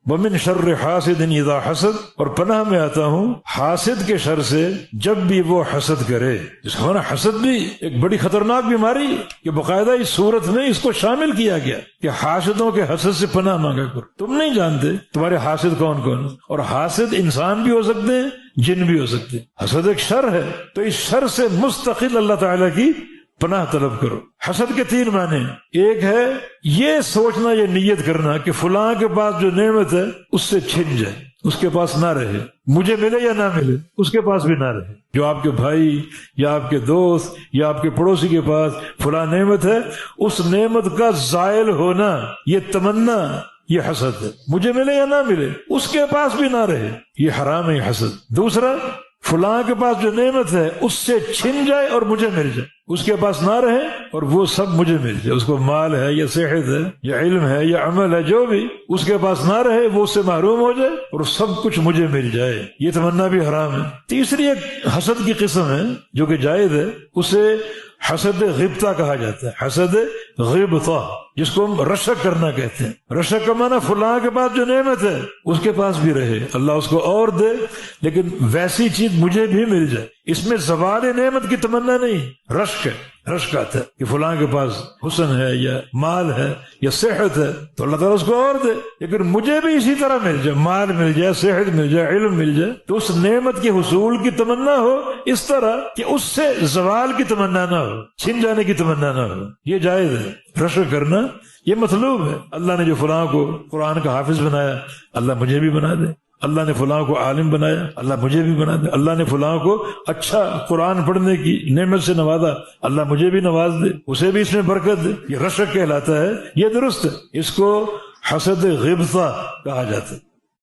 ومن شر حاسد اذا حسد، اور پناہ میں آتا ہوں حاسد کے شر سے جب بھی وہ حسد کرے۔ اس کو نا حسد بھی ایک بڑی خطرناک بیماری ہے کہ باقاعدہ اس صورت میں اس کو شامل کیا گیا کہ حاسدوں کے حسد سے پناہ مانگا کرو۔ تم نہیں جانتے تمہارے حاسد کون کون ہیں، اور حاسد انسان بھی ہو سکتے ہیں، جن بھی ہو سکتے ہیں۔ حسد ایک شر ہے، تو اس شر سے مستقل اللہ تعالیٰ کی پناہ طلب کرو۔ حسد کے تین معنی، ایک ہے یہ سوچنا، یہ نیت کرنا کہ فلاں کے پاس جو نعمت ہے اس سے چھن جائے، اس کے پاس نہ رہے، مجھے ملے یا نہ ملے اس کے پاس بھی نہ رہے۔ جو آپ کے بھائی یا آپ کے دوست یا آپ کے پڑوسی کے پاس فلاں نعمت ہے، اس نعمت کا زائل ہونا، یہ تمنا، یہ حسد ہے۔ مجھے ملے یا نہ ملے اس کے پاس بھی نہ رہے، یہ حرام ہے، یہ حسد۔ دوسرا، فلاں کے پاس جو نعمت ہے اس سے چھن جائے اور مجھے مل جائے، اس کے پاس نہ رہے اور وہ سب مجھے مل جائے، اس کو مال ہے یا صحت ہے یا علم ہے یا عمل ہے، جو بھی اس کے پاس نہ رہے، وہ اس سے محروم ہو جائے اور سب کچھ مجھے مل جائے، یہ تمنا بھی حرام ہے۔ تیسری ایک حسد کی قسم ہے جو کہ جائز ہے، اسے حسد غبطہ کہا جاتا ہے، حسد غبطہ، جس کو ہم رشک کرنا کہتے ہیں۔ رشک کا معنی فلاں کے پاس جو نعمت ہے اس کے پاس بھی رہے، اللہ اس کو اور دے لیکن ویسی چیز مجھے بھی مل جائے، اس میں زوال نعمت کی تمنا نہیں، رشک ہے۔ رشک آتا ہے کہ فلاں کے پاس حسن ہے یا مال ہے یا صحت ہے تو اللہ تعالیٰ اس کو اور دے، لیکن مجھے بھی اسی طرح مل جائے، مال مل جائے، صحت مل جائے، علم مل جائے، تو اس نعمت کے حصول کی تمنا ہو اس طرح کہ اس سے زوال کی تمنا نہ ہو، چھن جانے کی تمنا نہ ہو، یہ جائز ہے۔ رشک کرنا یہ مطلوب ہے۔ اللہ نے جو فلاں کو قرآن کا حافظ بنایا، اللہ مجھے بھی بنا دے۔ اللہ نے فلاں کو عالم بنایا، اللہ مجھے بھی بنا دے۔ اللہ نے فلاں کو اچھا قرآن پڑھنے کی نعمت سے نوازا، اللہ مجھے بھی نواز دے، اسے بھی اس میں برکت دے۔ یہ رشک کہلاتا ہے، یہ درست ہے، اس کو حسد غبطہ کہا جاتا ہے۔